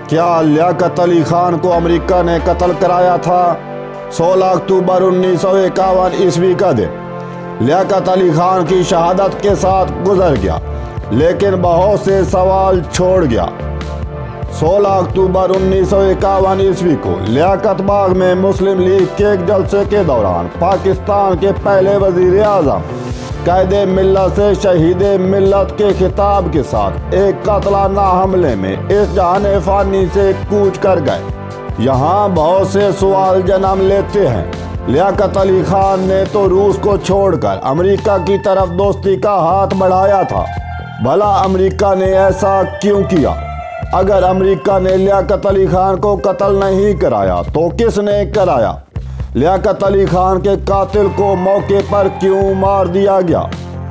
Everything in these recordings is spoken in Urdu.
کیا لیاقت علی خان کو امریکہ نے قتل کرایا تھا؟ 16 اکتوبر 1951 عیسوی کا دن لیاقت علی خان کی شہادت کے ساتھ گزر گیا، لیکن بہت سے سوال چھوڑ گیا۔ 16 اکتوبر 1951 عیسوی کو لیاقت باغ میں مسلم لیگ کے ایک جلسے کے دوران پاکستان کے پہلے وزیر اعظم قائد ملت سے شہید ملت کے خطاب کے ساتھ ایک قاتلانہ حملے میں اس جہان فانی سے کوچ کر گئے۔ یہاں بہت سے سوال جنم لیتے ہیں۔ لیاقت علی خان نے تو روس کو چھوڑ کر امریکہ کی طرف دوستی کا ہاتھ بڑھایا تھا، بھلا امریکہ نے ایسا کیوں کیا؟ اگر امریکہ نے لیاقت علی خان کو قتل نہیں کرایا تو کس نے کرایا؟ لیاقت علی خان کے قاتل کو موقع پر کیوں مار دیا گیا؟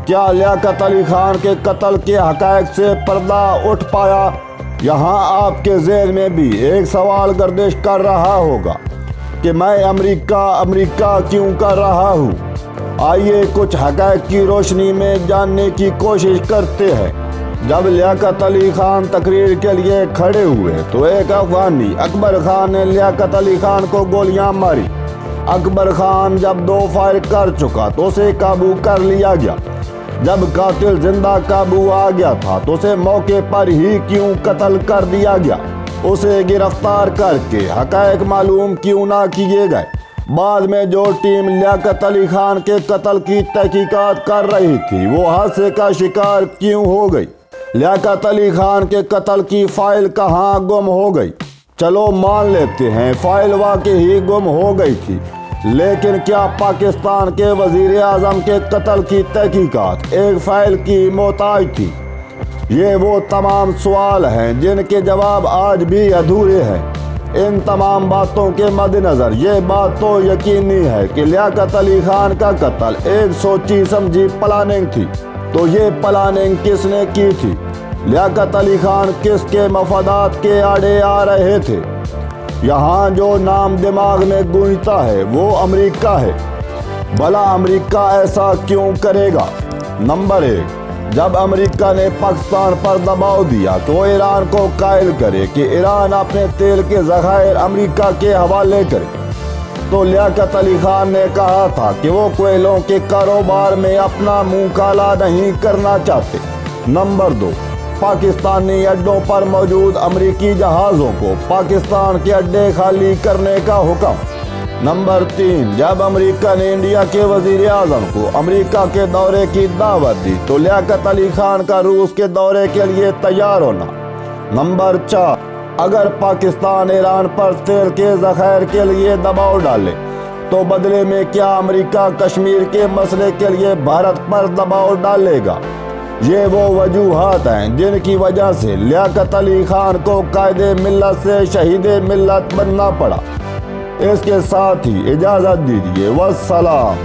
کیا لیاقت علی خان کے قتل کے حقائق سے پردہ اٹھ پایا؟ یہاں آپ کے ذہن میں بھی ایک سوال گردش کر رہا ہوگا کہ میں امریکہ کیوں کر رہا ہوں؟ آئیے کچھ حقائق کی روشنی میں جاننے کی کوشش کرتے ہیں۔ جب لیاقت علی خان تقریر کے لیے کھڑے ہوئے تو ایک افغانی اکبر خان نے لیاقت علی خان کو گولیاں ماری۔ اکبر خان جب 2 فائر کر چکا تو اسے قابو کر لیا گیا۔ جب قاتل زندہ قابو آ گیا تھا تو اسے موقع پر ہی کیوں قتل کر دیا گیا؟ اسے گرفتار کر کے حقائق معلوم کیوں نہ کیے گئے؟ بعد میں جو ٹیم لیاقت علی خان کے قتل کی تحقیقات کر رہی تھی وہ حادثے کا شکار کیوں ہو گئی؟ لیاقت علی خان کے قتل کی فائل کہاں گم ہو گئی؟ چلو مان لیتے ہیں فائل واقعی گم ہو گئی تھی، لیکن کیا پاکستان کے وزیر اعظم کے قتل کی تحقیقات ایک فائل کی محتاج تھی؟ یہ وہ تمام سوال ہیں جن کے جواب آج بھی ادھورے ہیں۔ ان تمام باتوں کے مد نظر یہ بات تو یقینی ہے کہ لیاقت علی خان کا قتل ایک سوچی سمجھی پلاننگ تھی۔ تو یہ پلاننگ کس نے کی تھی؟ لیاقت علی خان کس کے مفادات کے آڑے آ رہے تھے؟ یہاں جو نام دماغ میں گونجتا ہے وہ امریکہ ہے۔ بھلا امریکہ ایسا کیوں کرے گا؟ نمبر 1، جب امریکہ نے پاکستان پر دباؤ دیا تو ایران کو قائل کرے کہ ایران اپنے تیل کے ذخائر امریکہ کے حوالے کرے، تو لیاقت علی خان نے کہا تھا کہ وہ کوئلوں کے کاروبار میں اپنا منہ کالا نہیں کرنا چاہتے۔ نمبر 2، پاکستانی اڈوں پر موجود امریکی جہازوں کو پاکستان کے اڈے خالی کرنے کا حکم۔ نمبر 3، جب امریکہ نے انڈیا کے وزیر اعظم کو امریکہ کے دورے کی دعوت دی تو لیاقت علی خان کا روس کے دورے کے لیے تیار ہونا۔ نمبر 4، اگر پاکستان ایران پر تیل کے ذخائر کے لیے دباؤ ڈالے تو بدلے میں کیا امریکہ کشمیر کے مسئلے کے لیے بھارت پر دباؤ ڈالے گا؟ یہ وہ وجوہات ہیں جن کی وجہ سے لیاقت علی خان کو قائد ملت سے شہید ملت بننا پڑا۔ اس کے ساتھ ہی اجازت دیجیے، والسلام۔